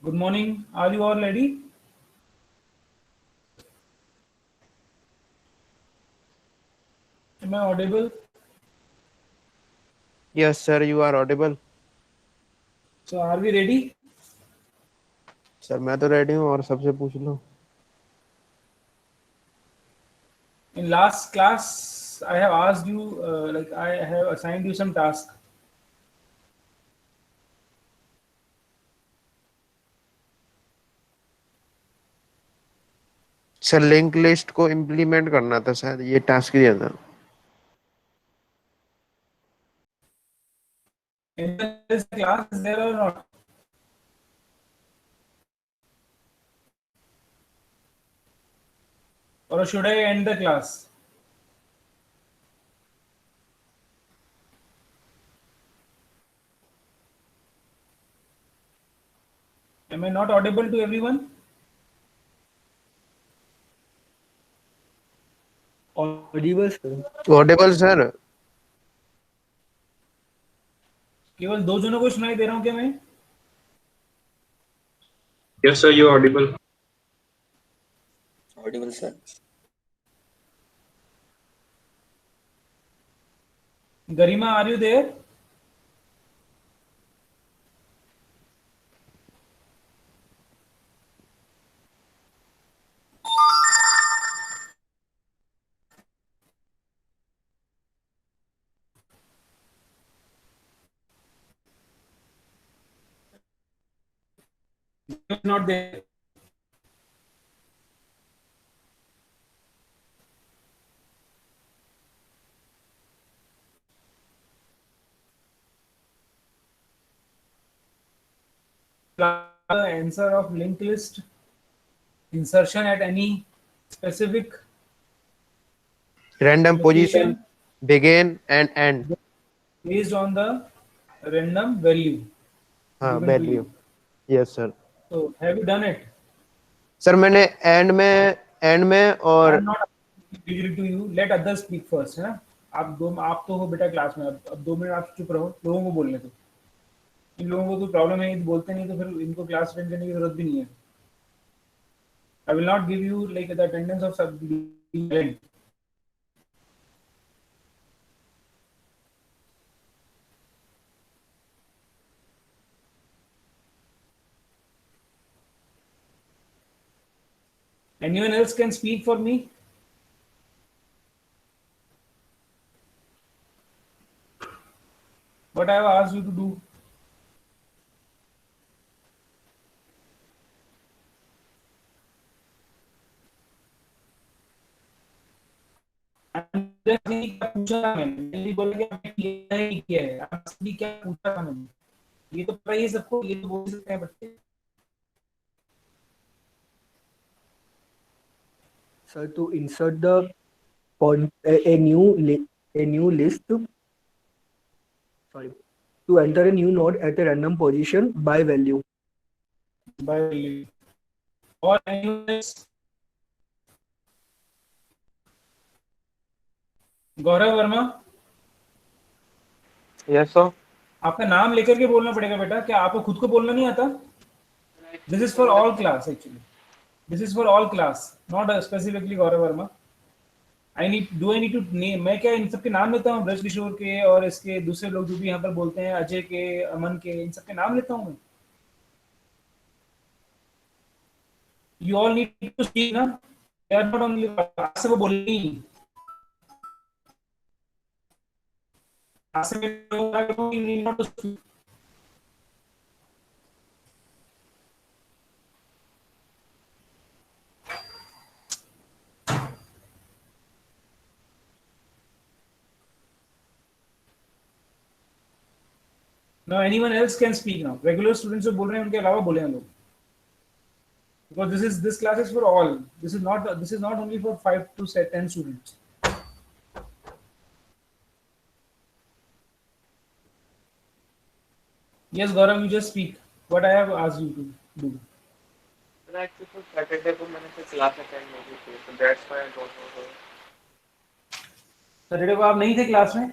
Good morning. Are you all ready? Am I audible? Yes, sir, you are audible. So are we ready? Sir मैं तो ready हूँ और सबसे पूछ लो. In last class, I have asked you, like I have assigned you some task. Sir link list को implement करना था, शायद ये टास्क दिया था. In this class, is there or not? Or should I end the class? Am I not audible to everyone? Audible sir. Audible sir. केवल दो जनों को सुनाई दे रहा हूँ क्या मैं? Yes, sir, you are audible. Audible sir. Garima, are you there? Not there. The answer of linked list insertion at any specific random position, location begin and and. based on the random value हाँ, given to value. you. Yes sir. So have you done it? Sir मैंने and में I और am not agreeing to you. Let others speak first, है ना? आप तो हो बेटा क्लास में. अब 2 मिनट आप चुप रहो, लोगों को बोलने दो. इन लोगों को तो प्रॉब्लम है, ये बोलते नहीं तो फिर इनको क्लास अटेंड करने की जरूरत भी नहीं है. I will not give you like the attendance of sub. Anyone else can speak for me? What I have asked you to do. क्या पूछा मैंने? ये बोला कि आपने किया है, नहीं किया है. आपसे क्या पूछा था मैंने? ये तो पता ही है सबको, ये तो बोल सकते हैं बच्चे. Sir, to insert the a new list. Sorry. To enter a new node at a random position by value. By or anyone else? Gaurav Verma, yes sir. आपका नाम लेकर के बोलना पड़ेगा बेटा. क्या आपको खुद को बोलना नहीं आता? This is for all class actually. This is for all class, not specifically Gaurav Verma. I need to name. मैं क्या इन सबके नाम लेता हूँ? ब्रज किशोर के और इसके दूसरे लोग जो भी यहाँ पर बोलते हैं, अजय के, अमन के, इन सबके नाम लेता हूँ मैं. You all need to speak ना. They are not only. आज से वो बोलेंगे ही. आज से मैं need not to speak. Now anyone else can speak now. Regular students जो बोल रहे हैं उनके अलावा बोले हैं लोग. Because this class is for all. This is not only for 5 to 10 students. Yes, Gaurav, you just speak. What I have asked you to do. Actually, Saturday को मैंने फिर क्लास अटेंड नहीं की, so that's why I don't know. Saturday को आप नहीं थे class में?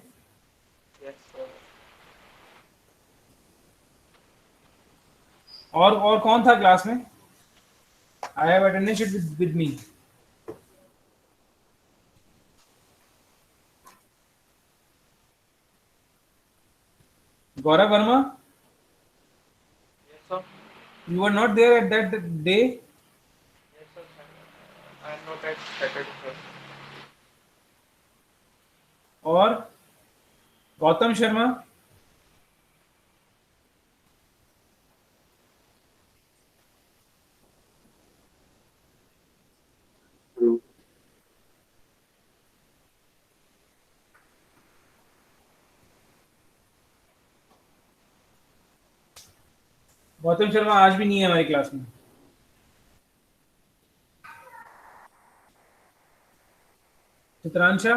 Yes, sir. और कौन था क्लास में? I have attendance sheet with me. Gaurav Verma, Yes, sir. you were not there at that day. Yes, sir. I am not at Saturday, sir. और गौतम शर्मा, गौतम शर्मा आज भी नहीं है हमारी क्लास में. चित्रांशा,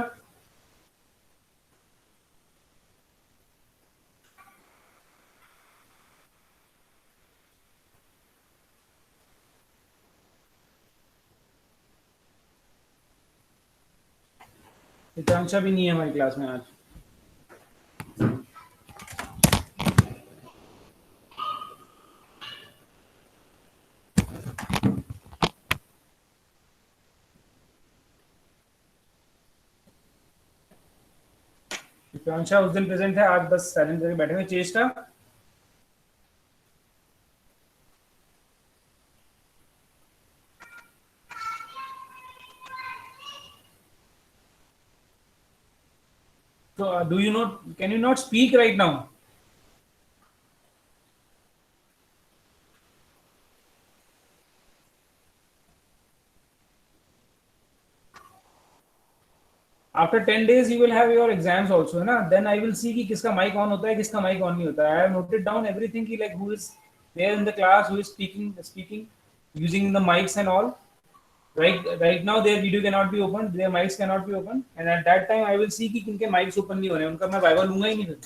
चित्रांशा भी नहीं है हमारी क्लास में आज. चित्रांशा उस दिन प्रेजेंट है, आज बस साइलेंट करके बैठे हुए. चेष्टा, so do you not, can you not speak right now? After 10 days you will have your exams also, है ना? Then I will see कि किसका mic on होता है, किसका mic on नहीं होता है. I have noted down everything कि like who is there in the class, who is speaking using the mics and all. Right now their video cannot be opened, their mics cannot be opened, and at that time I will see कि किनके mics open नहीं हो रहे हैं. उनका मैं viva लूंगा ही नहीं फिर.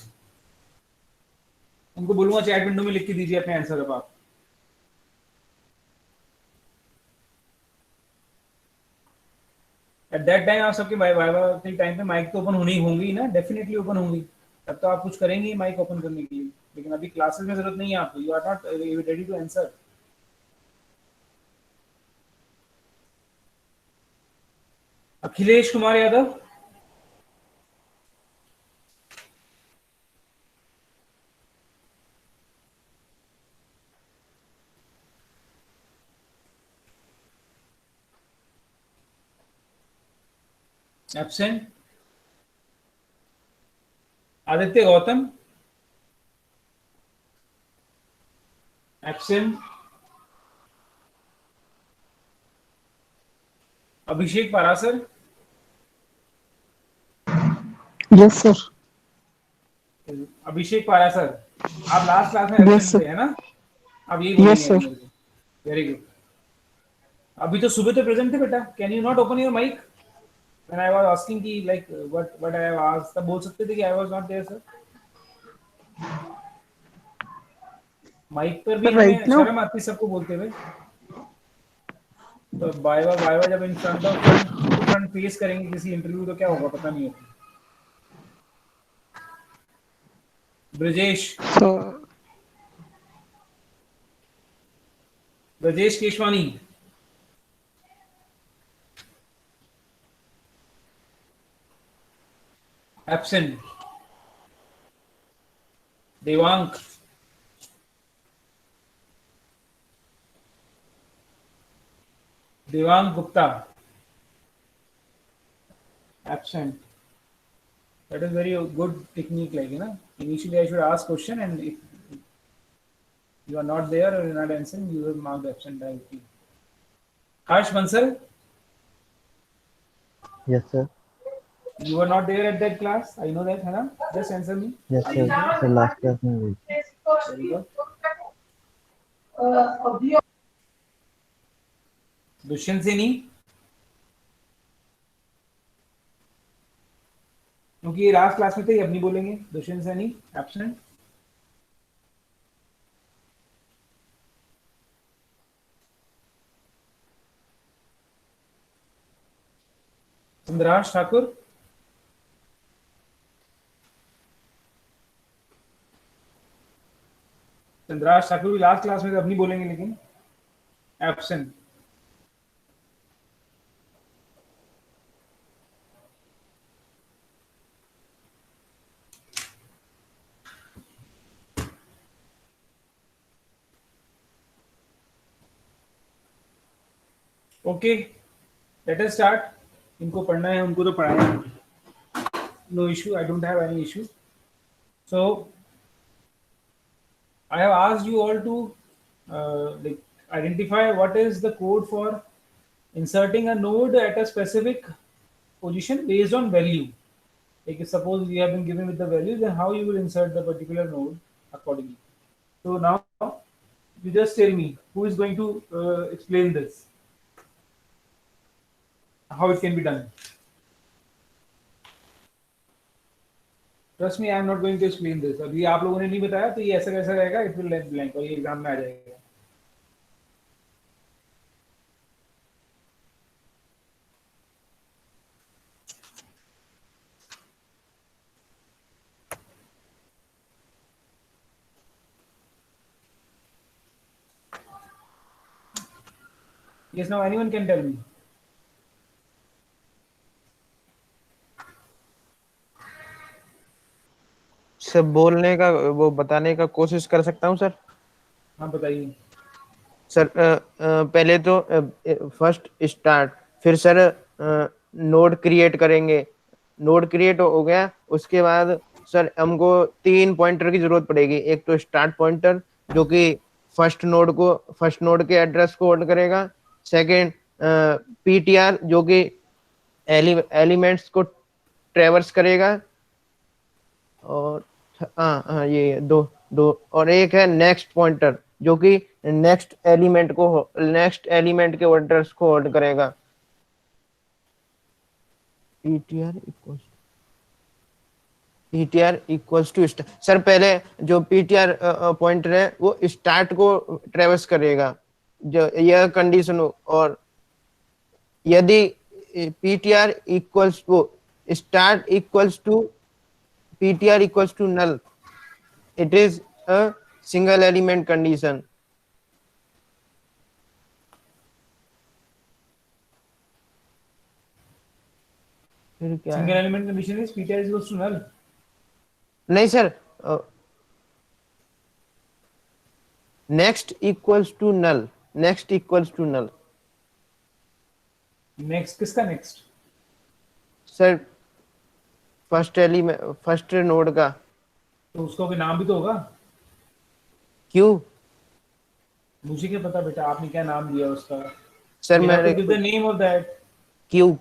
उनको बोलूंगा चैट विंडो में लिख के दीजिए अपने आंसर अब आप. एट दैट टाइम आप सबके वाइवा के टाइम पे माइक तो ओपन होनी होंगी ना, डेफिनेटली ओपन होंगी. तब तो आप कुछ करेंगे माइक ओपन करने के लिए. लेकिन अभी क्लासेस में जरूरत नहीं है आपको. You are not ready to answer. Akhilesh Kumar Yadav, absent. Aditya Gautam, absent. Abhishek Parashar, yes sir. Abhishek Parashar, आप लास्ट क्लास में Yes, एब्सेंट sir. थे, है ना? आप यही Yes, बोलेंगे sir. मेरे को. Very good. अभी तो सुबह तो प्रेजेंट थे बेटा. Can you not open your mic when I was asking कि like what I have asked? तब बोल सकते थे कि I was not there sir. Mic पर भी Sir, right हमें now? शर्म आती है सबको बोलते हुए. तो वाइवा जब इन फ्रंट फेस करेंगे किसी इंटरव्यू तो क्या होगा पता नहीं होगा. Brajesh, So, Brajesh Keshwani, absent. Devank, Devang Gupta, absent. That is very good technique, like, you know, initially I should ask question, and if you are not there or you're not answering, you will mark absent directly. Harsh Bansal, Yes, sir. you were not there at that class, I know that, है ना? Just answer me. Yes, sir. So last class में हुई. Very good. Dushyant Saini, क्योंकि ये last class में थे, अब नहीं बोलेंगे. दुष्यंत सैनी, एब्सेंट. चंद्राश ठाकुर, चंद्राश ठाकुर भी लास्ट क्लास में तो अब नहीं बोलेंगे, लेकिन absent. Okay, let us start. इनको पढ़ना है, उनको तो पढ़ाना है. No issue, I don't have any issue. So I have asked you all to like identify what is the code for inserting a node at a specific position based on value. Like if suppose we have been given with the value, then how you will insert the particular node accordingly. So now you just tell me who is going to explain this, how it can be done. Trust me, I am not going to explain this. अभी आप लोगों ने नहीं बताया तो ये ऐसा कैसा रहेगा, it will left blank और ये एग्जाम में आ जाएगा. Yes, now anyone can tell me. सब बोलने का वो बताने का कोशिश कर सकता हूँ सर. हाँ बताइए. सर पहले तो फर्स्ट स्टार्ट, फिर सर नोड क्रिएट करेंगे. नोड क्रिएट हो गया, उसके बाद सर हमको 3 पॉइंटर की जरूरत पड़ेगी. एक तो स्टार्ट पॉइंटर जो कि फर्स्ट नोड के एड्रेस को होल्ड करेगा. सेकंड पीटीआर जो कि एलिमेंट्स को ट्रेवर्स करेगा. और हाँ ये दो और एक है नेक्स्ट पॉइंटर जो कि नेक्स्ट एलिमेंट के एड्रेस को होल्ड करेगा. पीटीआर इक्वल्स टू सर पहले जो पीटीआर पॉइंटर है वो स्टार्ट को ट्रेवर्स करेगा, जो यह कंडीशन हो. और यदि PTR equals to start equals to PTR equals to null, it is a single element condition. फिर क्या Single element condition is ptr is equals to null. नहीं sir, next equals to null. Next किसका next? Sir first node का. तो उसका कोई नाम भी तो होगा. क्यों मुझे क्या पता बेटा, आपने क्या नाम दिया उसका. सर? You have to मैंने give the name of that. क्यों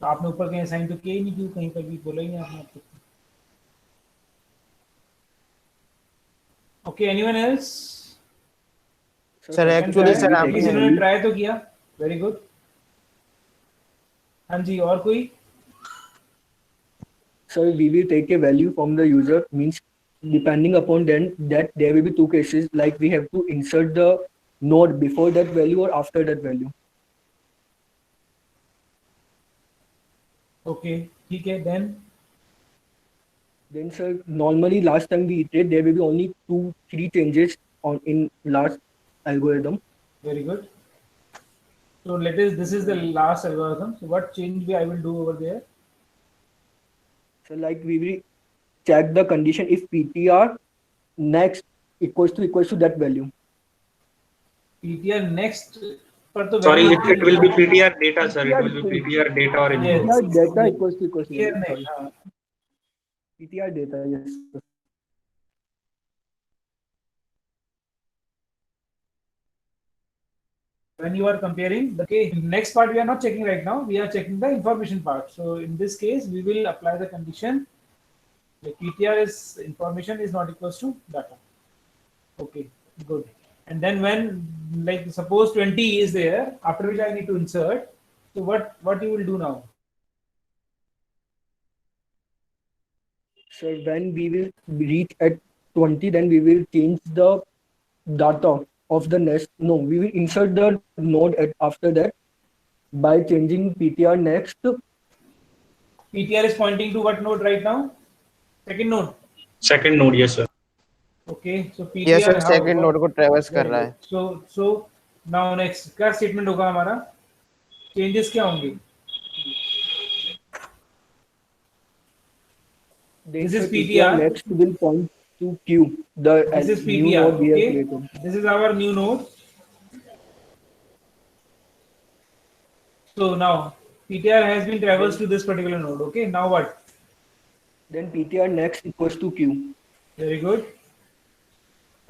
तो आपने ऊपर कहीं असाइन तो किया ही नहीं, क्यों कहीं पर भी बोला ही नहीं आपने. Okay, anyone else? Sir actually sir आप इन्होंने ट्राई तो किया, वेरी गुड. हाँ जी, और कोई? So we will take a value from the user, means depending upon then that there will be two cases, like we have to insert the node before that value or after that value. Okay, ठीक है. Then sir, normally last time we iterated, there will be only 2-3 changes in last algorithm. Very good. So this is the last algorithm. So what change I will do over there? So like we will check the condition if ptr next equals to that value. ptr next पर तो Sorry, value it will be PTR data, sir. It will be PTR data or Yes. input. ptr data equals to ptr sorry. next, हाँ. ptr data, yes sir. When you are comparing the next part, we are not checking right now, we are checking the information part. So in this case we will apply the condition the ptr is information is not equals to data. Okay, good. And then when, like suppose 20 is there, after which I need to insert, so what you will do now? So when we will reach at 20, then we will change the data of the next. No, we will insert the node after that by changing ptr next. ptr is pointing to what node right now? Second node. Second node, yes, sir. Okay, so yes PTR sir, how second node को traverse कर very रहा good. है। So now next क्या statement होगा हमारा, changes क्या होंगे? The This is insert PTR PTR. next will point to Q, the This is new PTR. node we have Okay, created. this is our new node. So now PTR has been traversed to this particular node. Okay, now what? Then PTR next equals to Q, Very good.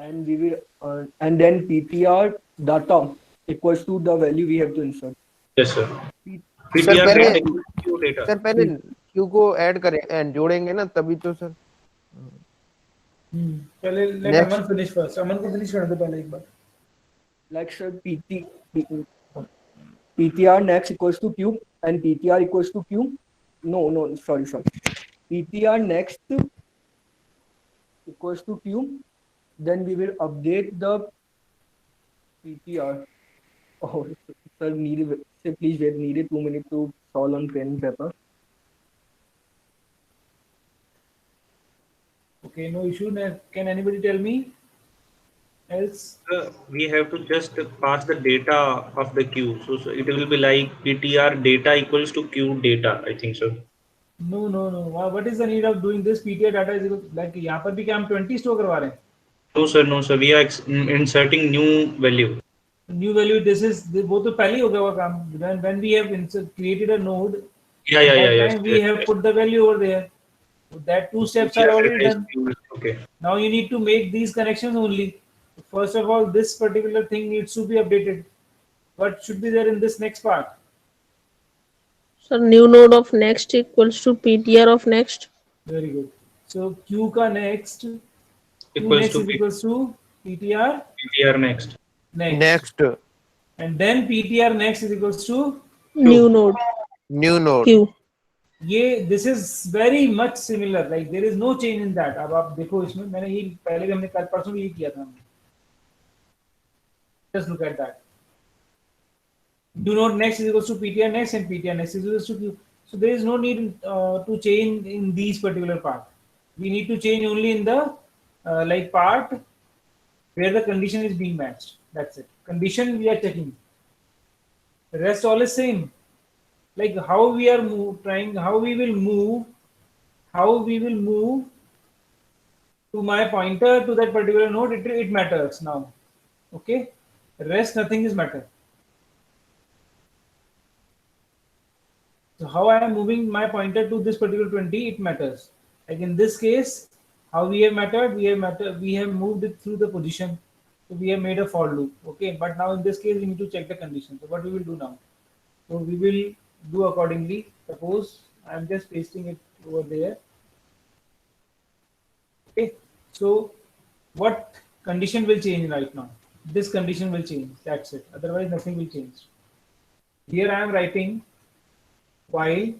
and we will and then PTR data equals to the value we have to insert. Yes, sir. P- sir PTR पहले data equals Q data. Sir पहले Q को add करें जोड़ेंगे ना, तभी तो sir. पहले let next Aman finish first. अमन को finish करने दो पहले एक बार. like sir, PTR next equals to Q and PTR equals to Q. No, sorry. PTR next equals to Q. Then we will update the PTR. Oh, sir, please wait. Needed 2 minutes to solve on pen and paper. Okay, no issue. Can anybody tell me else? We have to just pass the data of the queue. So it will be like PTR data equals to Q data. I think so. No. What is the need of doing this? PTR data is equal, like यहाँ पर भी क्या हम 20 store करवा रहे हैं? No, sir. We are inserting new value. New value. This is वो तो पहले ही हो गया हुआ काम. When we have created a node, Yeah. at that Yes. time we have put the value over there. So that two steps are PTR already data is done. Q. Okay. Now you need to make these connections only. First of all, this particular thing needs to be updated. What should be there in this next part? So new node of next equals to PTR of next. Very good. So Q ka next, Q Equals next to is equals to PTR PTR next. next. Next And then PTR next is equals to New node new node. Q. ये this is very much similar. Like there is no change in that. अब आप देखो इसमें मैंने ये पहले भी हमने कल परसों भी ये किया था हमने. Just look at that. New node next is equals to PTR next and PTR next is equals to Q. So there is no need to change in these particular part. We need to change only in the like part where the condition is being matched. That's it. Condition we are checking. The rest all is same. Like how we are how we will move to my pointer to that particular node. It matters now. Okay. Rest nothing is matter. So how I am moving my pointer to this particular 20, it matters. Like in this case, how we have we have moved it through the position. So we have made a for loop. Okay, but now in this case, we need to check the condition. So what we will do now? So we will do accordingly. Suppose I am just pasting it over there. Okay, so what condition will change right now? This condition will change. That's it. Otherwise, nothing will change. Here I am writing while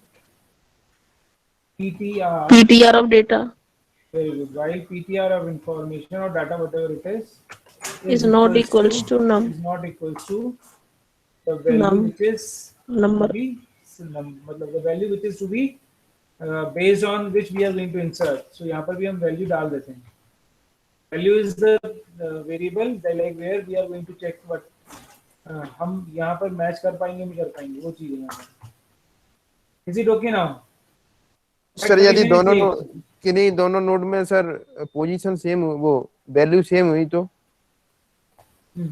PTR, PTR of data very good, while PTR of information or data, whatever it is not equals to num is not equals to the value num which is number. to be मतलब the value which is to be based on which we are going to insert. So यहाँ पर भी हम value डाल देते हैं. Value is the variable that like where we are going to check what हम यहाँ पर match कर पाएंगे नहीं कर पाएंगे वो चीज़ है यहाँ पर. Is it okay now? Sir यदि दोनों किन्हीं दोनों नोड में सर पोजीशन सेम वो वैल्यू सेम हुई तो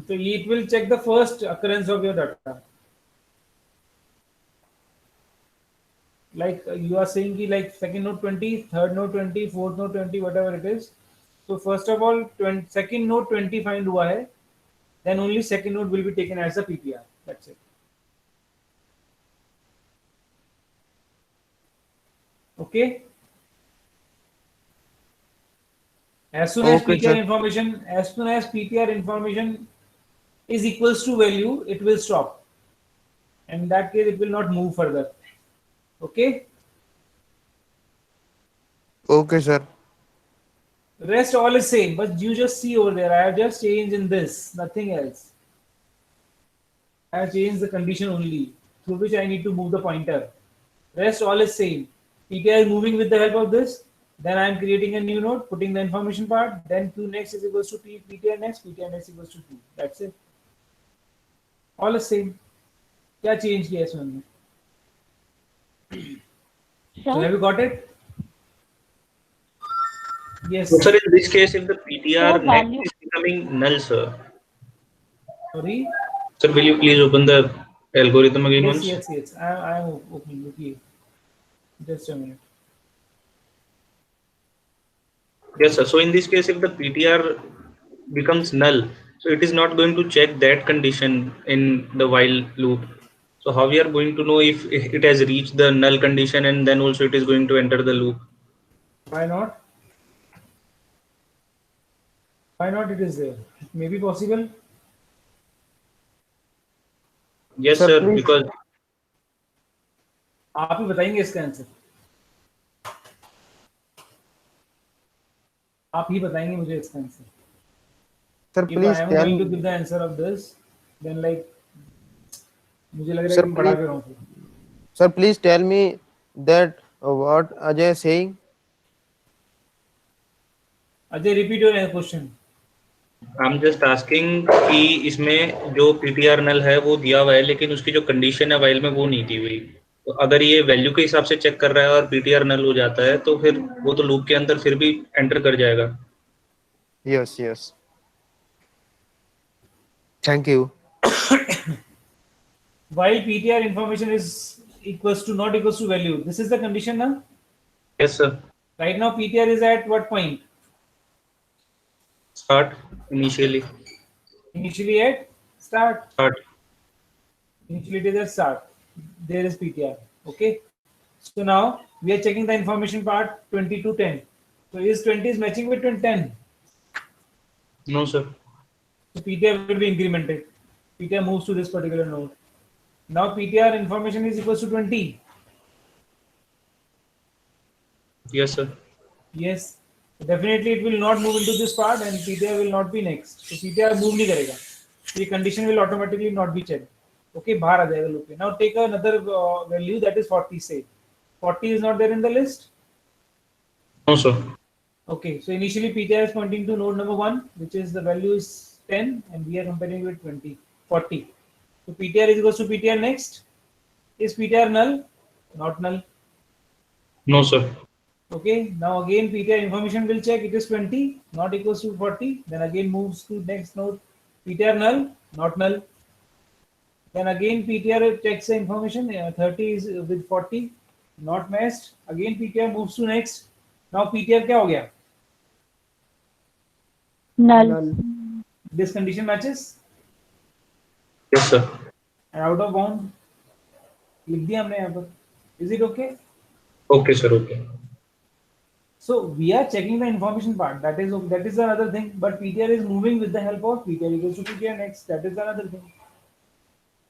So it will check the first occurrence of your data. Like you are saying ki like second node 20, third node 20, fourth node 20, whatever it is. So first of all, second node 20 find hua hai, then only second node will be taken as a PTR. That's it. Okay. As soon as Okay, PTR sir. information, as soon as PTR information is equals to value, it will stop. And in that case, it will not move further. Okay. Okay sir. Rest all is same, but you just see over there. I have just changed in this, nothing else. I have changed the condition only through which I need to move the pointer. Rest all is same. PTR is moving with the help of this. Then I am creating a new node, putting the information part. Then q next is equals to ptr next equals to 2. That's it. All the same. क्या change किया इसमें हमने? So Sir, have you got it? Yes. So, sir, in this case, if the PTR Sir, next value- is becoming null, sir. Sorry. Sir, will you please open the algorithm again Yes, once? yes. I am opening. Okay. Just a minute. Yes, sir. So in this case, if the PTR becomes null, so it is not going to check that condition in the while loop. So how we are going to know if it has reached the null condition and then also it is going to enter the loop? Why not? Why not? It is there. It may be possible. Yes, Sir, sir. please. Because आप ही बताएंगे इसका answer. आप ही बताएंगे मुझे इसका answer. Sir, If please I am tell going to me. give the answer of this, then like मुझे लग रहा है Sir, कि मैं पढ़ा please. भी रहा हूँ फिर. Sir, please tell me that what Ajay is saying. Ajay, repeat your question. I'm just asking कि इसमें जो PTR null है वो दिया हुआ है लेकिन उसकी जो कंडीशन है while में वो नहीं दी हुई. तो अगर ये वैल्यू के हिसाब से चेक कर रहा है और PTR null हो जाता है तो फिर वो तो लूप के अंदर फिर भी एंटर कर जाएगा. Yes. Thank you. While PTR information is equals to not equals to value. This is the condition now. Yes, sir. Right now PTR is at what point? Start initially. Initially at start. Start. Initially it is at start. There is PTR. Okay. So now we are checking the information part 20 to 10. So is 20 is matching with 10? No, sir. So PTR will be incremented. PTR moves to this particular node. Now PTR information is equals to 20. Yes, sir. Yes. Definitely it will not move into this part and PTR will not be next. So PTR move नहीं करेगा. The condition will automatically not be checked. Okay, बाहर आ जाएगा loop पे. Now take another value that is 40 say. 40 is not there in the list. No, sir. Okay, so initially PTR is pointing to node number 1, which is the value is 10 and we are comparing with 40. So PTR is equals to PTR next. Is PTR null? Not null. No, sir. Okay, now again PTR information will check it is 20, not equals to 40. Then again moves to next node. PTR null, not null. Then again PTR checks the information. 30 is with 40, not matched. Again PTR moves to next. Now PTR क्या हो गया? null. This condition matches Yes, sir. and out of bound. लिख दिया हमने यहाँ पर. Is it okay? Okay, sir. Okay. So we are checking the information part. That is another thing. But PTR is moving with the help of PTR equals to PTR next. That is another thing.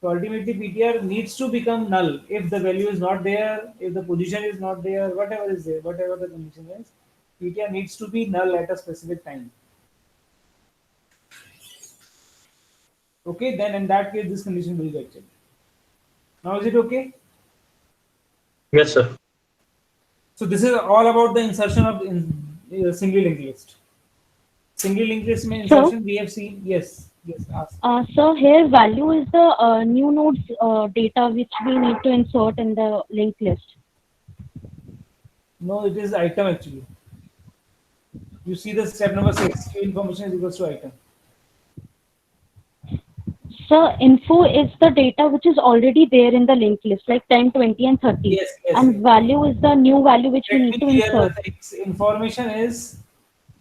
So ultimately PTR needs to become null if the value is not there, if the position is not there, whatever is there, whatever the condition is, PTR needs to be null at a specific time. Okay, then in that case this condition will get checked. Now is it okay? Yes, sir. So this is all about the insertion of single linked list. Single linked list में insertion we have seen. Yes, ask. So here value is the new nodes data which we need to insert in the linked list. No, it is item actually. You see the step number 6, information is equals to item. So info is the data which is already there in the linked list, like 10, 20, and 30. Yes. And value is the new value which we Let need me to clear the insert. things. Information is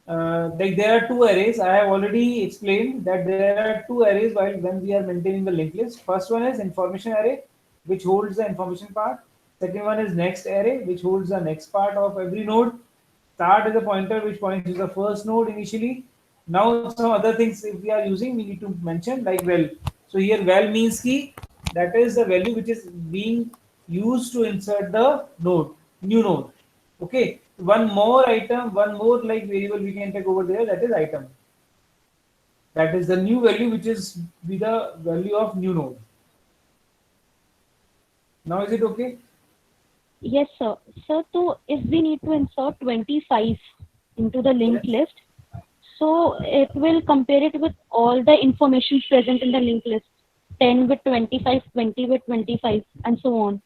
like there are two arrays. I have already explained that there are two arrays when we are maintaining the linked list. First one is information array, which holds the information part. Second one is next array, which holds the next part of every node. Start is a pointer which points to the first node initially. Now some other things if we are using, we need to mention like val. So here val means key. That is the value which is being used to insert the node, new node. Okay, one more item, one more like variable we can take over there, that is item. That is the new value which is be the value of new node. Now is it okay? Yes, sir. Sir, so if we need to insert 25 into the linked list, so it will compare it with all the information present in the linked list. 10 with 25, 20 with 25, and so on.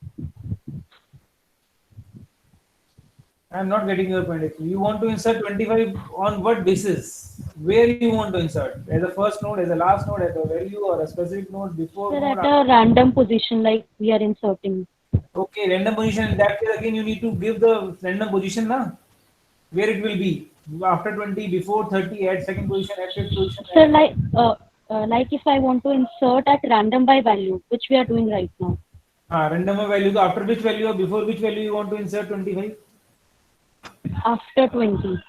I'm not getting your point actually. You want to insert 25 on what basis? Where you want to insert? As a first node, as a last node, as a value or a specific node before Sir, node? at a random position, like we are inserting. Okay, random position. In that case, again, you need to give the random position, na? Where it will be after 20, before 30, at second position, at fifth position. Sir, like if I want to insert at random by value, which we are doing right now. Random value. So after which value or before which value you want to insert 25? After 20.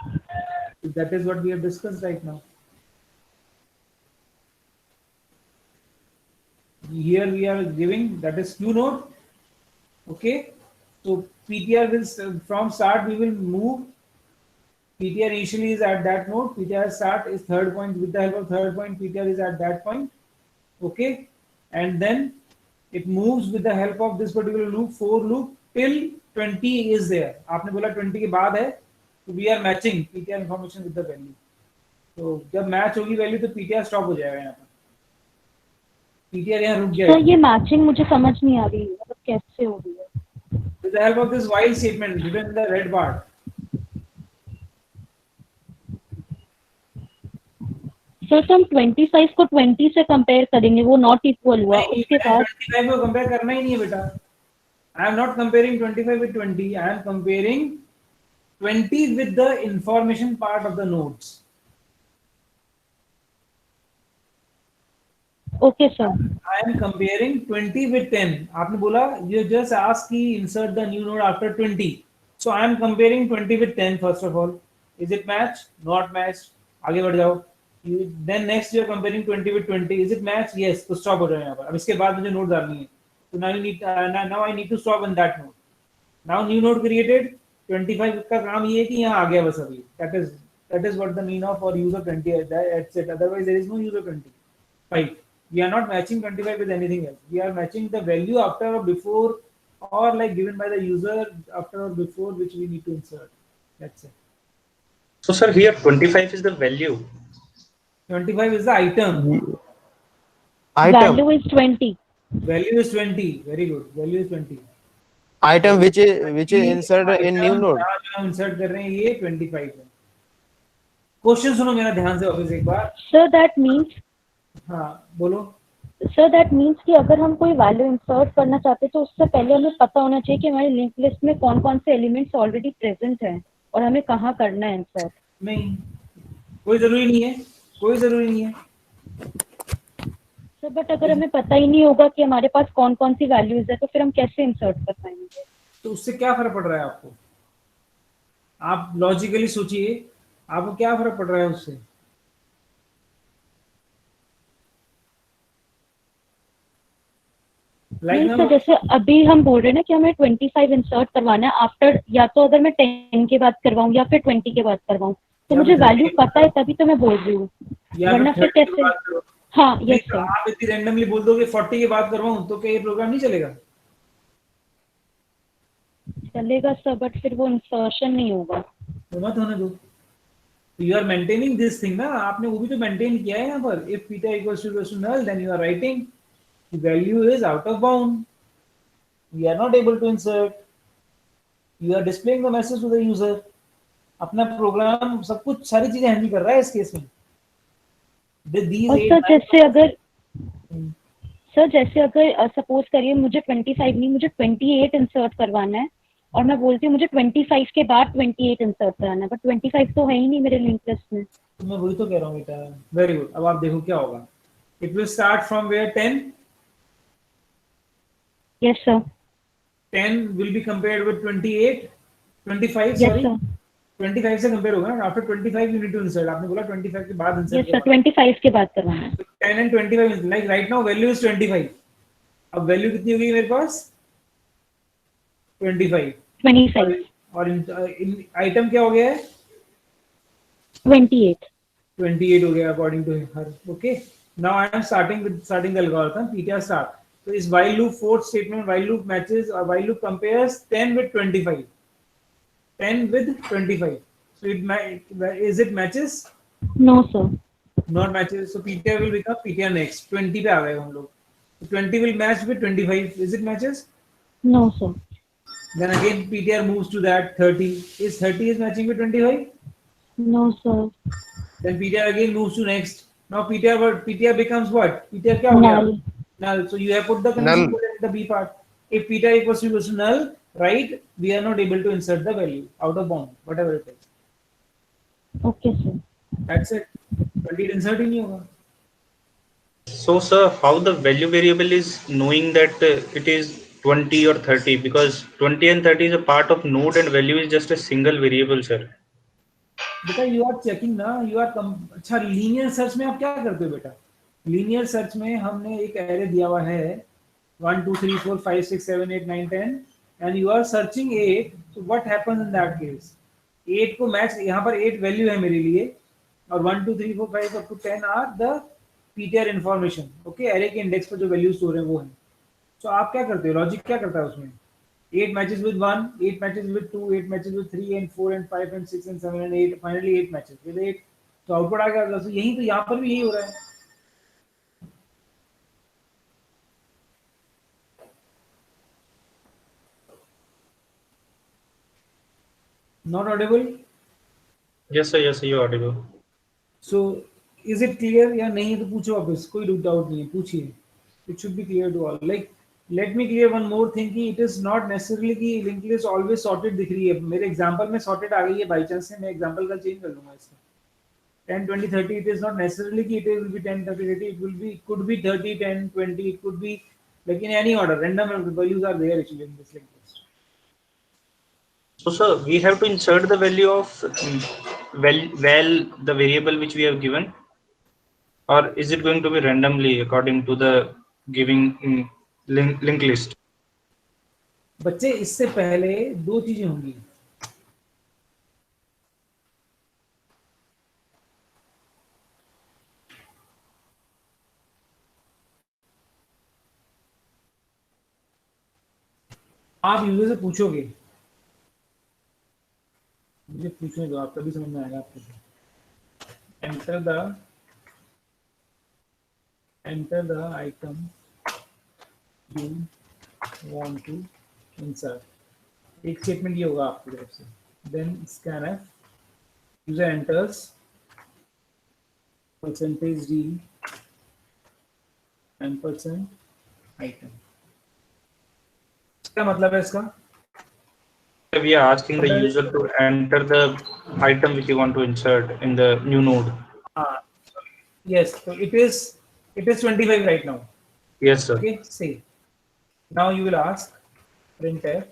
That is what we have discussed right now. Here we are giving that is Q node. Okay, so PTR will from start we will move. PTR initially is at that node. PTR start is third point. With the help of third point, PTR is at that point. Okay, and then it moves with the help of this particular loop, for loop till 20 is there. आपने बोला 20 के बाद है, तो we are matching PTR information with the value. तो जब match होगी value तो PTR स्टॉप हो जाएगा यहाँ पर. PTR यहाँ रुक सर जाएगा. ये मैचिंग मुझे समझ नहीं आ रही, मतलब कैसे हो रही है. With the help of this while statement given in the red bar. Sir तो हम 25 को 20 से कंपेयर करेंगे, वो नॉट इक्वल हुआ, नहीं, उसके बाद 25 को कंपेयर करना ही नहीं है बेटा. I am not comparing 25 with 20. I am comparing 20 with the information part of the nodes. Okay sir. I am comparing 20 with 10. आपने बोला you just ask कि insert the new node after 20. So I am comparing 20 with 10 first of all. Is it matched? Not matched. आगे बढ़ जाओ. Then next you are comparing 20 with 20. Is it matched? Yes. तो stop हो जाए यहाँ पर. अब इसके बाद मुझे नोड डालनी है. So now you need now I need to stop on that node. Now new node created. 25 का काम ये है कि यहाँ आ गया बस अभी. That is what the mean of or use of 20 etc. Otherwise there is no use of 25. We are not matching 25 with anything else. We are matching the value after or before or like given by the user after or before which we need to insert. That's it. So sir, here 25 is the value. 25 is the item. Value is 20. Value is 20. Very good. Value is 20. Item which is inserted in new node. यहाँ जो हम insert कर रहे हैं ये 25 है. Question सुनो मेरा ध्यान से ऑफिस एक बार. सर दैट मीन्स हाँ बोलो. सर दैट मीन्स कि अगर हम कोई वैल्यू इंसर्ट करना चाहते हैं तो उससे पहले हमें पता होना चाहिए कि हमारी लिंक लिस्ट में कौन कौन से एलिमेंट्स ऑलरेडी प्रेजेंट हैं और हमें कहाँ करना है इंसर्ट. नहीं, कोई जरूरी नहीं है. कोई जरूरी नहीं है. सर बट अगर हमें पता ही नहीं होगा कि हमारे पास कौन कौन सी वैल्यूज है तो फिर हम कैसे इंसर्ट कर पाएंगे. तो उससे क्या फर्क पड़ रहा है आपको? आप लॉजिकली सोचिए, आपको क्या फर्क पड़ रहा है उससे? नहीं सर, जैसे अभी हम बोल रहे हैं ना कि हमें 25 इंसर्ट करवाना है आफ्टर, या तो अगर मैं 10 के बाद करवाऊँ या फिर 20 के बाद करवाऊँ, तो मुझे वैल्यू पता है तभी तो मैं बोल रही हूँ, वरना फिर कैसे. हाँ यस सर. आप इतनी रैंडमली बोल दोगे 40 के बाद करवाऊँ तो क्या ये प्रोग्राम नहीं चलेगा? चलेगा सर, बट फिर वो इंसर्शन नहीं होगा. तो मत होने दो. You are maintaining this thing ना, आपने वो भी तो मेंटेन किया है यहाँ पर. If theta equals to null then you are writing the value is out of bound. We are not able to insert. You are displaying the message to the user. अपना प्रोग्राम सब कुछ सारी चीजें handle कर रहा है इस case में. और सर जैसे अगर सपोज करिए मुझे 25 नहीं, मुझे 28 इंसर्ट करवाना है और मैं बोलती हूँ मुझे 25 के बाद 28 इंसर्ट कराना है, बट 25 तो है ही नहीं मेरे लिंक लिस्ट में. तो मैं वही तो कह रहा हूँ बेटा. Very good. अब आप देखो क्या होगा. It will start from where 10. Yes sir. 10 will be compared with 28. 25 yes, sorry. Sir. 25 से कंपेयर होगा ना. After 25 you need to insert. आपने बोला 25 के बाद insert. Yes sir, 25 के बाद करवाना है. 10 and 25 like right now value is 25. अब वैल्यू कितनी होगी मेरे पास? 25. और इन आइटम क्या हो गया है? 28 हो गया according to her. Okay. Now I am starting the algorithm. PTR start. So is while loop fourth statement, while loop matches or while loop compares 10 with 25. 10 with 25. So is it matches? No, sir. Not matches. So PTR will become PTR next. 20 पे आ गए हम लोग. So 20 will match with 25. Is it matches? No, sir. Then again PTR moves to that 30. Is 30 is matching with 25? No, sir. Then PTR again moves to next. Now PTR becomes what? PTR क्या हो गया? Null. Null. So you have put the condition Null. put it in the B part. If PTR equals to null, right? We are not able to insert the value out of bound, whatever it is. Okay, sir. That's it. 20 insert ही नहीं होगा. So, sir, how the value variable is knowing that it is 20 or 30? Because 20 and 30 is a part of node and value is just a single variable, sir. बेटा you are checking ना, you are अच्छा linear search में आप क्या करते हो बेटा? Linear search में हमने एक एरे दिया हुआ है 1 2 3 4 5 6 7 8 9 10 and you are searching 8. So what happens in that case? 8 को मैच, यहाँ पर 8 वैल्यू है मेरे लिए और 1 2 3 4 5 up to 10 are the PTR information. Okay, array के इंडेक्स पर जो वैल्यू स्टोर है वो है. तो आप क्या करते हो? लॉजिक क्या करता है उसमें? 8 matches with 1, 8 matches with 2, 8 matches with 3 and 4 and 5 and 6 and 7 and 8, finally 8 matches with 8. तो आउटपुट आ गया. तो यही तो यहाँ पर भी यही हो रहा है. Not audible? Yes, sir. Yes, sir. You're audible. So is it clear या नहीं? तो पूछो वापस, कोई डाउट नहीं है, पूछिए. It should be clear to all. Like let me clear one more thing कि it is not necessarily कि linked list always sorted दिख रही है. मेरे एग्जांपल में sorted आ गई है बाई चांस से, मैं एग्जांपल का चेंज कर लूंगा इसका. 10 20 30 it is not necessarily कि it will be 10 30 30, it will be, could be 30 10 20, it could be like in any order. Random values are there actually in this linked list. So, sir, we have to insert the value of the variable which we have given, or is it going to be randomly according to the giving linked list? बच्चे इससे पहले दो चीजें होंगी. आप user से पूछोगे, मुझे पूछने दो, आप तभी समझ में आएगा आपको. enter the item you want to insert. एक स्टेटमेंट ये होगा आपकी तरफ से. then scanf, user enters %d and %item. क्या मतलब है इसका? We are asking the user to enter the item which you want to insert in the new node. Yes, so it is 25 right now. Yes, sir. Okay, say. Now you will ask printf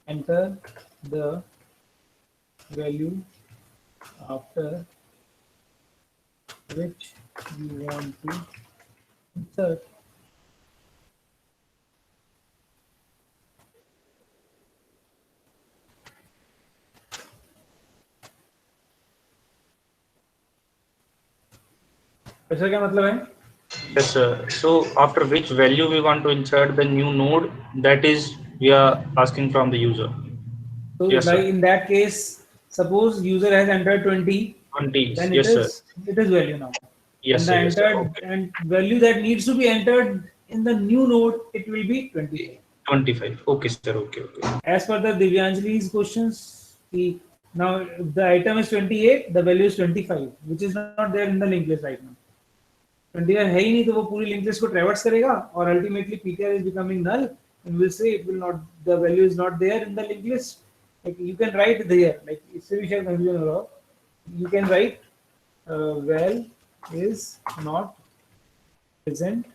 enter the value after which you want to insert. ऐसा क्या मतलब है? Yes, sir. So after which value we want to insert the new node, that is we are asking from the user. So Yes, sir. like in that case, suppose user has entered 20, 20. then Yes, sir. it is value now. Yes, and sir. the Yes, sir. entered Okay. and value that needs to be entered in the new node, it will be 20. 25. Okay, sir. Okay. Okay. As per the Divyanjali's questions, now if the item is 28, the value is 25, which is not there in the linked list right now. 25 है ही नहीं, तो वो पूरी link list को traverse करेगा और ultimately PTR is becoming null and will say it will not, the value is not there in the link list. Like you can write there, like इससे भी शायद कंफ्यूजन हो रहा हो. You can write well is not present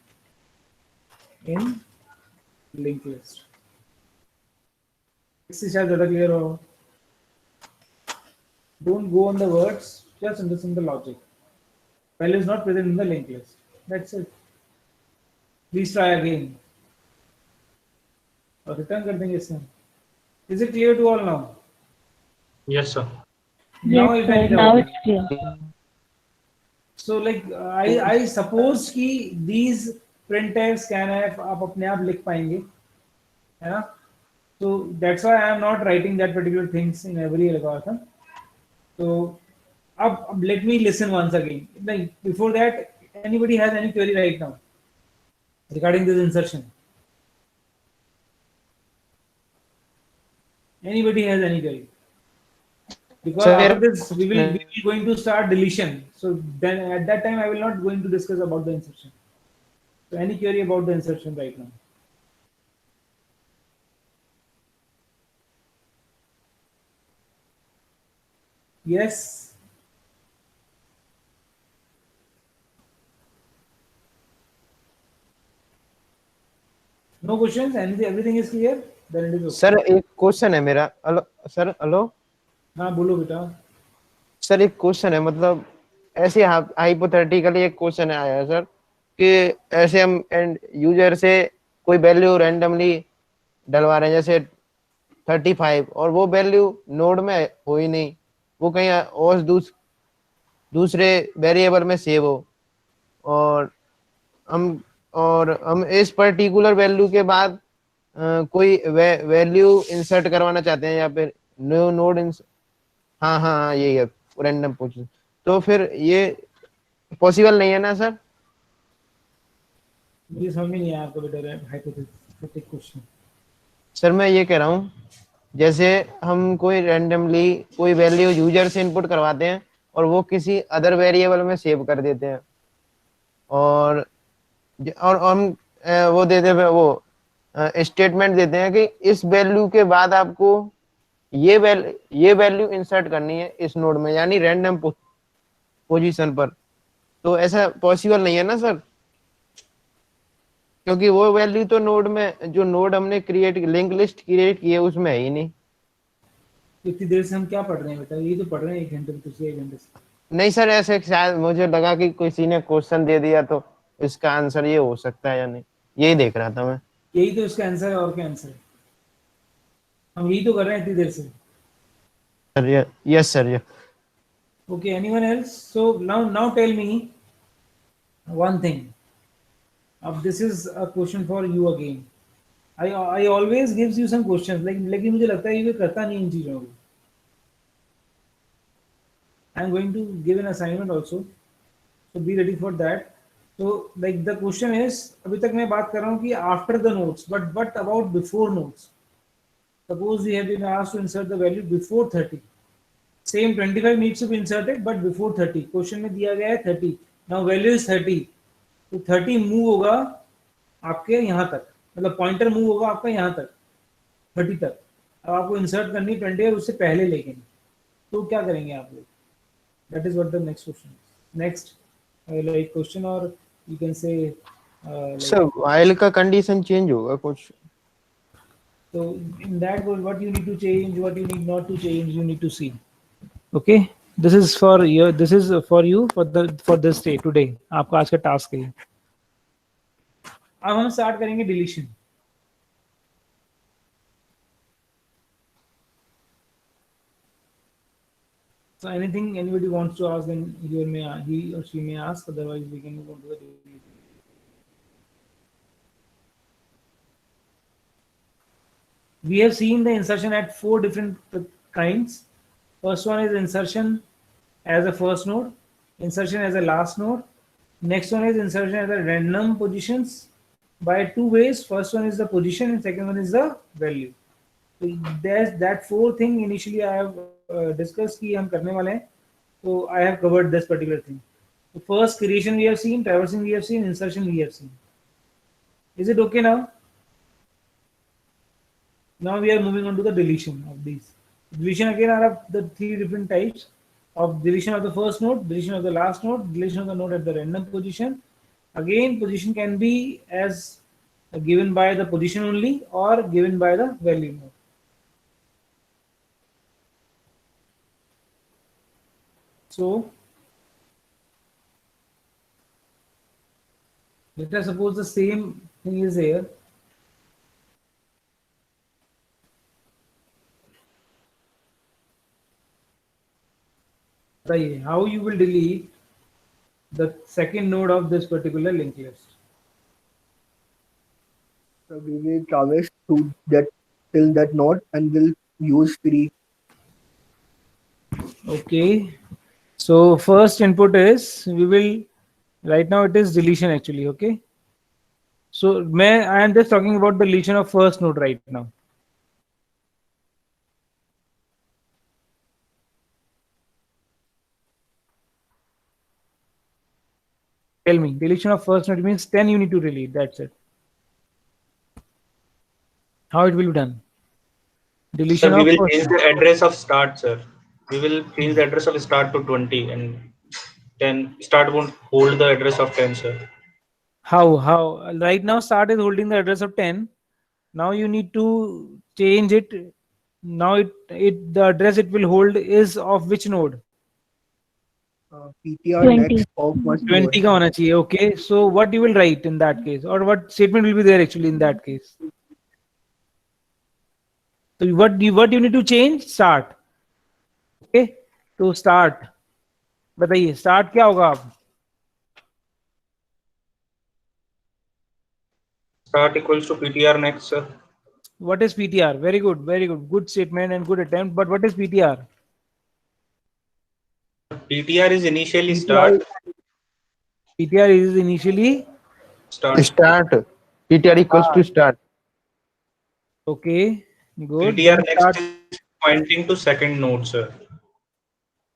in linked list. इससे शायद ज़्यादा clear हो. Don't go on the words, just understand the logic. Value is not present in the linked list. That's it. Please try again. और return कर देंगे इसमें. Is it clear to all now? Yes, sir. Yes, sir. Now it's clear. So like I suppose कि these printf scanf आप अपने आप लिख पाएंगे, है ना? So that's why I am not writing that particular things in every algorithm. So अब let me listen once again. Like before that, anybody has any query right now regarding this insertion? Anybody has any query? Because Sir, after this we will going to start deletion. So then at that time I will not going to discuss about the insertion. So any query about the insertion right now? Yes. No questions? Anything, everything is clear? Then it is okay. Sir एक question है मेरा। Hello sir, hello हाँ बोलो बेटा। Sir, एक question है, मतलब ऐसे हाइपोथेटिकली एक क्वेश्चन आया है सर कि ऐसे हम एंड यूजर से कोई वैल्यू रैंडमली डलवा रहे हैं, जैसे 35, और वो वैल्यू नोड में हो ही नहीं, वो कहीं और दूसरे वेरिएबल में सेव हो, और हम हम इस पर्टिकुलर वैल्यू के बाद कोई वैल्यू इंसर्ट करवाना चाहते हैं, या फिर न्यू नोड हाँ हाँ हाँ, यही है, रैंडम पोजीशन। तो फिर ये पॉसिबल नहीं है ना सर? मुझे समझ में नहीं आया आपका बेटा हाइपोथेटिक क्वेश्चन। सर मैं ये कह रहा हूँ, जैसे हम कोई रैंडमली कोई वैल्यू यूजर से इनपुट करवाते हैं और वो किसी अदर वेरिएबल में सेव कर देते हैं, और हम वो देते हैं, वो स्टेटमेंट देते हैं कि इस वैल्यू के बाद आपको ये वैल्यू इंसर्ट करनी है इस नोड में, यानी रैंडम पोजीशन पर। तो ऐसा पॉसिबल नहीं है ना सर, क्योंकि वो वैल्यू तो नोड में, जो नोड हमने लिंक लिस्ट क्रिएट की है उसमें है ही नहीं। इतनी देर से हम क्या पढ़ रहे हैं बेटा? यही तो पढ़ रहे हैं 1 घंटे से, पिछले 1 घंटे से। नहीं सर, ऐसे शायद मुझे लगा कि किसी ने क्वेश्चन दे दिया तो इसका आंसर ये हो सकता है या नहीं, यही देख रहा था मैं। यही तो इसका आंसर है, और क्या आंसर है? हम यही तो कर रहे हैं इतनी देर से। Sir yes sir. Okay, anyone else? So now tell me one thing. This is a question for you again. I always gives you some questions, लेकिन मुझे लगता है ये करता नहीं इन चीजों को। I am going to give an assignment also, so be ready for that. So like the question is, अभी तक मैं बात कर रहा हूँ कि after the nodes, but what about before nodes? Suppose we have been asked to insert the value before 30. Same 25 needs to be inserted, but before 30. Question में दिया गया है 30. Now value is 30. तो 30 मूव होगा आपके यहाँ तक, मतलब पॉइंटर मूव होगा आपका यहाँ तक 30 तक। अब आपको इंसर्ट करनी 20 और उससे पहले लेके, तो क्या करेंगे आप लोग? That is what the next question is. Next like question, और you can say sir while का कंडीशन चेंज होगा कुछ, so in that what you need to change, what you need not to change, you need to see. Okay, this is for you, this is for you for this day today, आपका आज का task है। अब हम start करेंगे deletion. So anything anybody wants to ask, then he or she may ask, otherwise we can move on to the deletion. We have seen the insertion at 4 different kinds. First one is insertion as a first node, insertion as a last node. Next one is insertion as a random positions by 2 ways. First one is the position and second one is the value. So there's that 4 thing initially I have discussed कि हम करने वाले हैं. So I have covered this particular thing. So first creation we have seen, traversing we have seen, insertion we have seen. Is it okay now? Now we are moving on to the deletion of these. Deletion again are of the 3 different types of deletion of the first node, deletion of the last node, deletion of the node at the random position. Again, position can be as given by the position only or given by the value node. So let us suppose the same thing is here. How you will delete the second node of this particular linked list. So we will traverse to that till that node and we'll use free. Okay. So first input is we will right now it is deletion actually. Okay. So I am just talking about the deletion of first node right now. Tell me, deletion of first node means 10 you need to delete. That's it. How it will be done? Deletion Sir, we of will first change node. the address of start, sir. We will change the address of start to 20 and then start won't hold the address of 10, sir. How? Right now start is holding the address of 10. Now you need to change it. Now it the address it will hold is of which node? PTR 20. next of what 20 का होना चाहिए. Okay. So what you will write in that case, or what statement will be there actually in that case? So what you need to change? Start. Okay. तो start. बताइए start क्या होगा आप? Start equals to PTR next, sir. What is PTR? Very good, very good. Good statement and good attempt. But what is PTR? PTR is initially start. PTR is initially Start. Start. PTR equals to start. okay. Good. PTR Then next start. is pointing to second node, sir.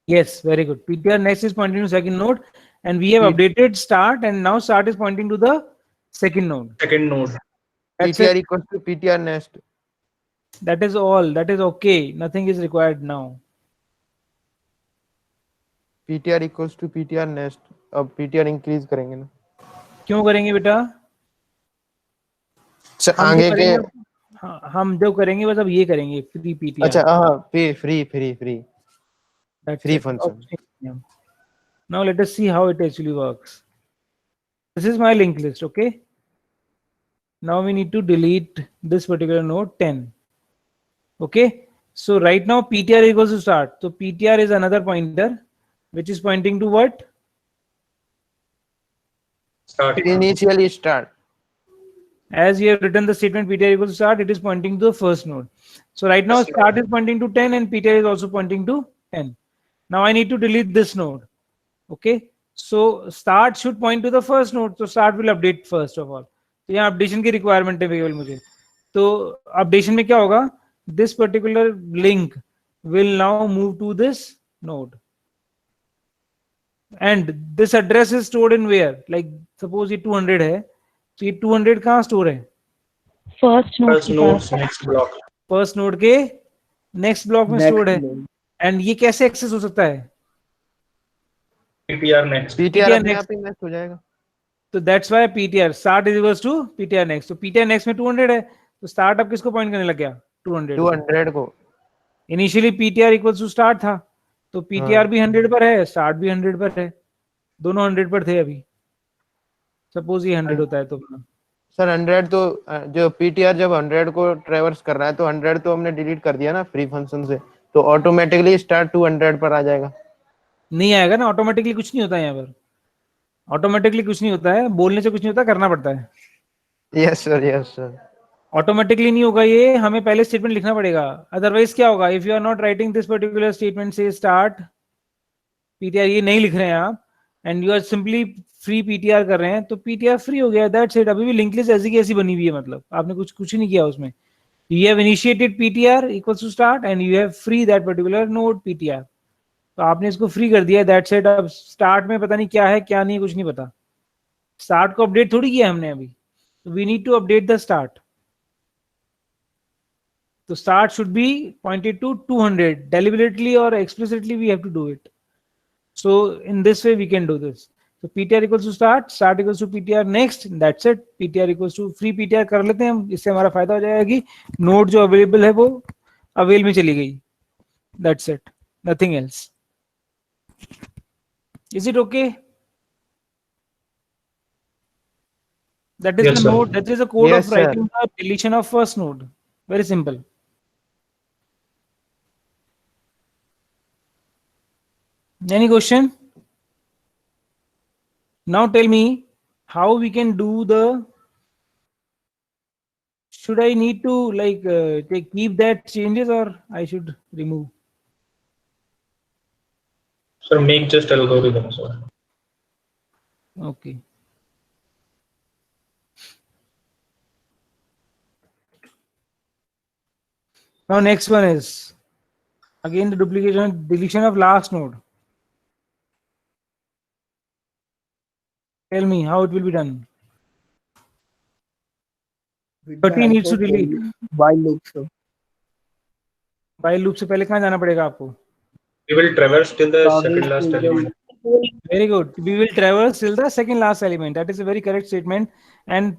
Yes, very good. PTR next is pointing to second node, and we have updated start, and now start is pointing to the second node. Second node. That's PTR it. equals to PTR next. That is all. That is okay. Nothing is required now. PTR equals to PTR next. अब PTR increase करेंगे ना. क्यों करेंगे बेटा? Sir हम आगे जो के करेंगे, हम जो करेंगे बस अब ये करेंगे फ्री PTR. अच्छा हाँ free That's free it. function. Okay. Now let us see how it actually works. This is my linked list. Okay. Now we need to delete this particular node 10. Okay. So right now PTR equals to start. So PTR is another pointer which is pointing to what? Start. Initially start. As you have written the statement PTR equals to start, it is pointing to the first node. So right now Yes, sir. start is pointing to 10 and PTR is also pointing to 10. Now I need to delete this node. Okay. So start should point to the first node. So start will update first of all. तो यहाँ updation की requirement है केवल मुझे. तो updation में क्या होगा? This particular link will now move to this node. And this address is stored in where? Like suppose ये 200 है. तो ये 200 कहाँ स्टोर है? First node. First nodes, next block. First node के नेक्स्ट ब्लॉक में स्टोर्ड है. node. एंड ये कैसे एक्सेस हो सकता है? PTR next. PTR अपने next. आप ही next हो जाएगा. तो that's why PTR start is equals to PTR next. तो पीटीआर नेक्स्ट में 200 है, तो स्टार्ट अब किसको पॉइंट करने लग गया? 200 को. Initially PTR equals to start था, तो पीटीआर भी 100 पर है, स्टार्ट भी 100 पर है, दोनों 100 पर थे. अभी सपोज ये 100 होता है तो सर 100 तो जो पीटीआर जब 100 को ट्रैवर्स कर रहा है तो 100 तो हमने डिलीट कर दिया ना फ्री फंक्शन से, तो ऑटोमेटिकली स्टार्ट 200 पर आ जाएगा. नहीं आएगा ना. ऑटोमेटिकली कुछ नहीं होता है यहाँ पर. ऑटोमेटिकली कुछ नहीं होता है, बोलने से कुछ नहीं होता, करना पड़ता है. Yes sir. ऑटोमेटिकली नहीं होगा ये, हमें पहले स्टेटमेंट लिखना पड़ेगा. अदरवाइज क्या होगा? If you are not writing this particular statement से स्टार्ट पीटीआर, ये नहीं लिख रहे हैं आप, and you are simply free PTR कर रहे हैं, तो पीटीआर फ्री हो गया. That's it. अभी भी लिंक लिस्ट ऐसी की ऐसी बनी हुई है, मतलब आपने कुछ नहीं किया उसमें. You have initiated PTR equals to start and you have free that particular node PTR. तो आपने इसको फ्री कर दिया. That's it. अब स्टार्ट में पता नहीं क्या है क्या नहीं, कुछ नहीं पता. स्टार्ट को अपडेट थोड़ी किया हमने अभी. We need to update the start. तो start should be pointed to 200. Deliberately or explicitly we have to do it. So in this way we can do this. So PTR equals to start equals to PTR next. That's it. PTR equals to free PTR कर लेते हैं हम. इससे हमारा फायदा हो जाएगा कि नोड जो अवेलेबल है वो अवेल में चली गई. That's it. Nothing else. Is it okay? That is Yes, the sir. node. That is the code Yes, of writing the deletion of first node. Very simple. Any question? Now tell me how we can do the. Should I need to like keep that changes or I should remove? Sir, make just algorithm, sir. Okay. Now next one is again the duplication deletion of last node. Tell me how it will be done. With the 30 help needs to of delete. while loop, sir. While loop से पहले कहाँ जाना पड़ेगा आपको? We will traverse till the Traverse second last till the- element. Very good. We will traverse till the second last element. That is a very correct statement. And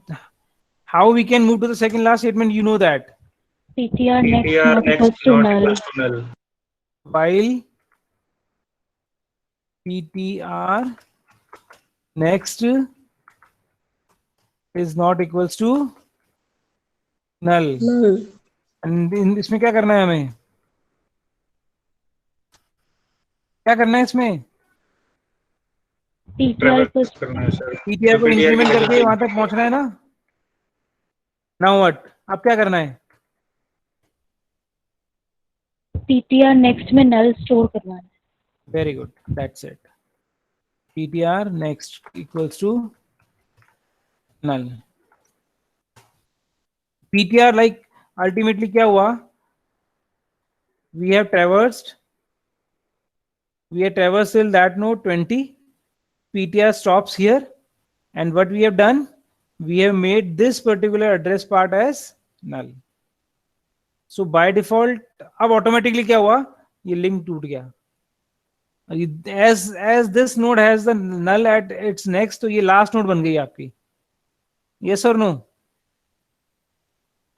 how we can move to the second last statement? You know that. PTR next PTR not next equals to not null. equals to null. While PTR next is not equals to null. Null. And इसमें क्या करना है हमें? क्या करना है इसमें? PTR Traverse equals करना है, sir. PTR को PTR इंक्रीमेंट की करके वजह वहां तक पहुंचना है ना? Now what? अब क्या करना है? PTR next में null store करना है. Very good. That's it. PTR next equals to null. PTR like ultimately क्या हुआ? We have traversed till that node 20. PTR stops here, and what we have done? We have made this particular address part as null. So by default, अब automatically क्या हुआ? ये link टूट गया. As this node has the null at its next, तो ये last node बन गई आपकी. Yes or no?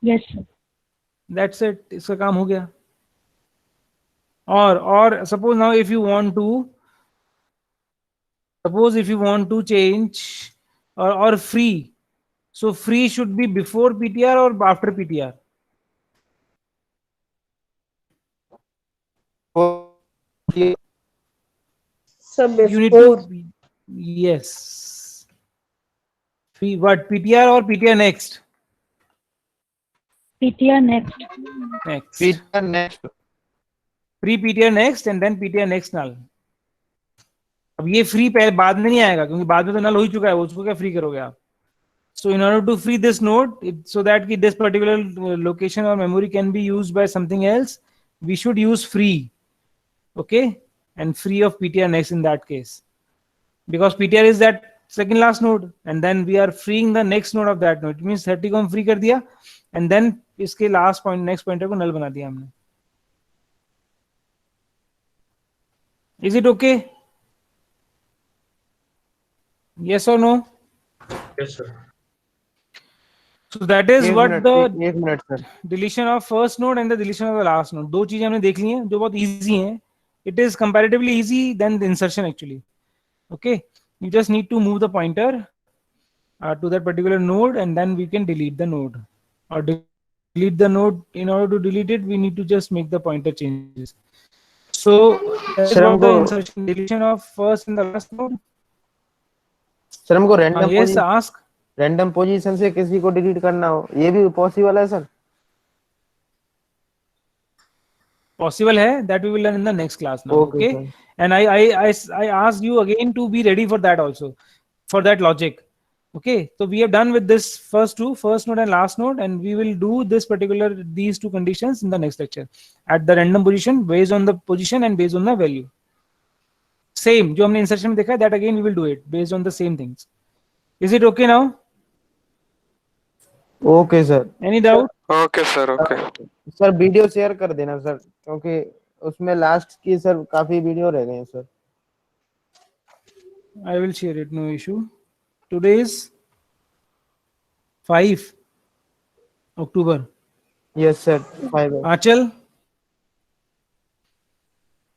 Yes, sir. That's it. इसका काम हो गया. Or suppose now if you want to change or free, so free should be before PTR or after PTR? So You need before to, yes. Free what? PTR or PTR next? PTR next. Next. PTR next. Pre PTR next and then PTR next null. अब ये free बाद में नहीं आएगा क्योंकि बाद में तो नल हो ही चुका है, उसको क्या फ्री करोगे आप? So in order to free this node, so that this particular location or memory can be used by something else, we should use free. Okay, and free of PTR next in that case, because PTR is that second last node, and then we are freeing the next node of that node. It means 30 को हम free कर दिया, and then इसके last point next pointer को null बना दिया हमने. Is it okay? Yes or no? Yes, sir. So that is एक what मिनट, the एक minute sir. deletion of first node and the deletion of the last node. दो चीजें हमने देख ली हैं जो बहुत easy हैं. It is comparatively easy than the insertion actually. Okay, you just need to move the pointer to that particular node and then we can delete the node or delete the node. In order to delete it, we need to just make the pointer changes. So that is Sir, what the हमको- insertion deletion of first and the last node. Sir हमको random Yes, ask. Random position से किसी को delete करना हो, ये भी possible है sir? Possible hai, that we will learn in the next class now. Okay, Okay, sir. and I asked you again to be ready for that also, for that logic. Okay, so we have done with this first node and last node, and we will do these two conditions in the next lecture at the random position based on the position and based on the value. Same जो हमने insertion में देखा, that again we will do it based on the same things. Is it okay now? Okay sir. Any doubt? Okay sir, okay. Sir video share कर देना sir, क्योंकि उसमें last की sir काफी वीडियो रह गए हैं sir. I will share it, no issue. Today is 5 October. Yes sir. 5.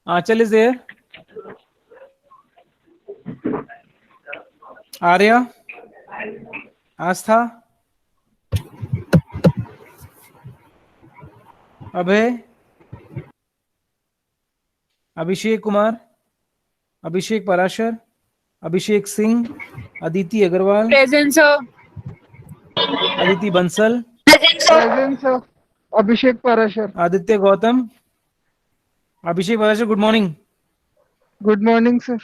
Achal is there. Arya, Astha, Abhay, Abhishek Kumar, Abhishek Parashar, Abhishek Singh, Aditi Agarwal, Present, sir. Aditi Bansal, present sir. Abhishek Parashar. Aditya Gautam, Abhishek Parashar, good morning. Good morning sir.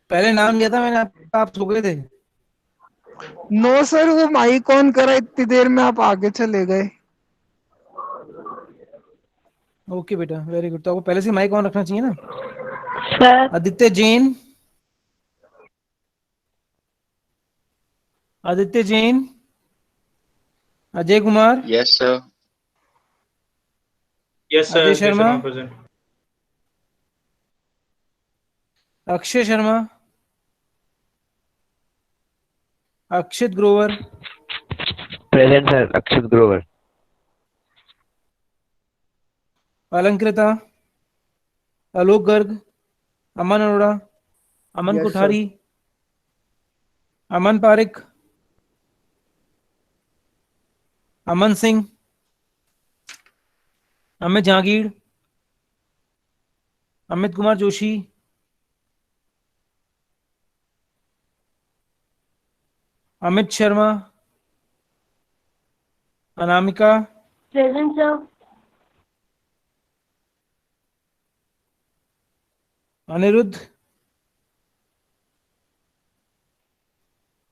पहले नाम लिया था मैंने आपका, आप सो गए थे। No sir, वो माइक ऑन करा इतनी देर में, आप आगे चले गए। ओके बेटा, वेरी गुड। तो आपको पहले से माइक ऑन रखना चाहिए ना। Sir, Aditya Jain, Aditya Jain, Ajay Kumar, Yes, sir. Yes, sir. Ajay Ajay Sharma, Sharma present. Akshay Sharma, Akshit Grover, present sir, Akshit Grover. Alankrita, Alok Garg, Aman Arora, Aman Yes, Kothari, Aman Pareek, Aman Singh, Amit Jahangir, Amit Kumar Joshi, Amit Sharma, Anamika, present, sir. Aniruddh,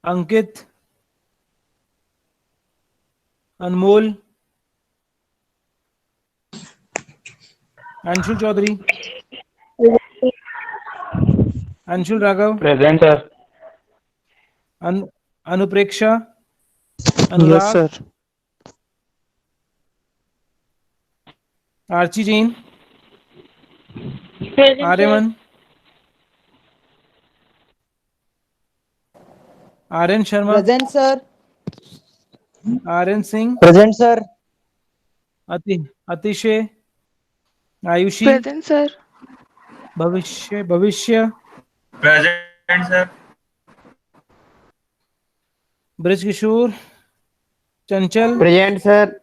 Ankit, Anmol, Anshul Chaudhary, Anshul Raghav, present sir. Anupreksha, yes Anurag, sir. Archi Jain, Present, sir. Aryaman, Aryan Sharma, present sir. Aryan Singh, present sir. Atishay, Ayushi, Present, sir. भविष्य भविष्य, Present, sir. Braj Kishore, Chanchal, present sir.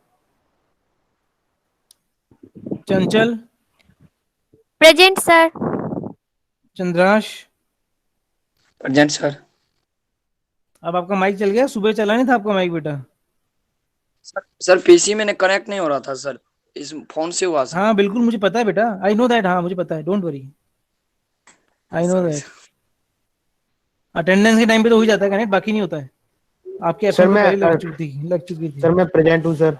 Chanchal, present sir. Chandrash. Present sir. अब आपका mic चल गया, सुबह चला नहीं था आपका माइक बेटा। सर पीसी में कनेक्ट नहीं हो रहा था सर, इस फोन से हुआ सर। हाँ बिल्कुल मुझे पता है बेटा, आई नो दैट, हाँ मुझे पता है, don't worry, I know that. Attendance के टाइम पे तो हो ही जाता है कनेक्ट, बाकी नहीं होता है। आपकी सर एब्सेंट मैं पहले लग चुकी थी। सर मैं प्रेजेंट हूँ सर।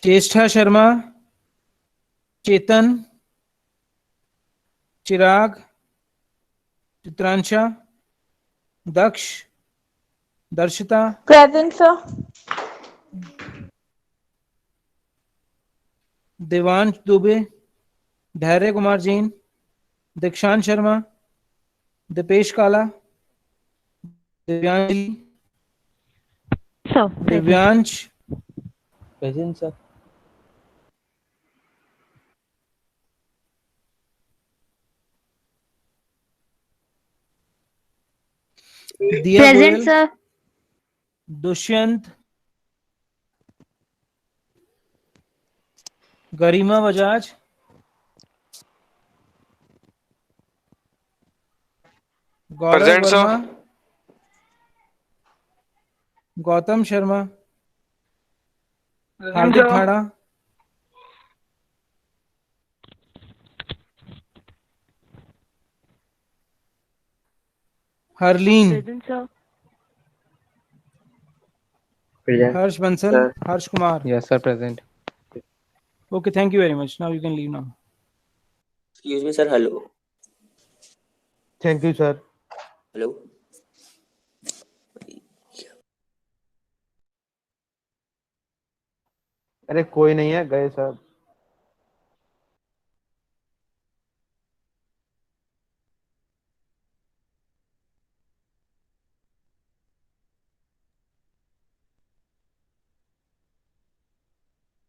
चेष्टा शर्मा, चेतन, चिराग, चित्रांशा, दक्ष, दर्शिता, Present, sir. देवांश दुबे, धैर्य कुमार जैन, दीक्षांत Sharma, Deepesh Kala, Divyanjali, Sir, present. Divyansh, present sir. Diya present Goyal, sir. Dushyant, Garima Bajaj, Gaurav Present, sir. Verma, Gautam Sharma, Hardik Thada, Harleen, Present, sir. Present Harsh Bansal, Harsh Kumar. Yes sir, present. Okay, thank you very much. Now you can leave now. Excuse me, sir. Hello. Thank you sir. Hello. अरे कोई नहीं है, गए sir.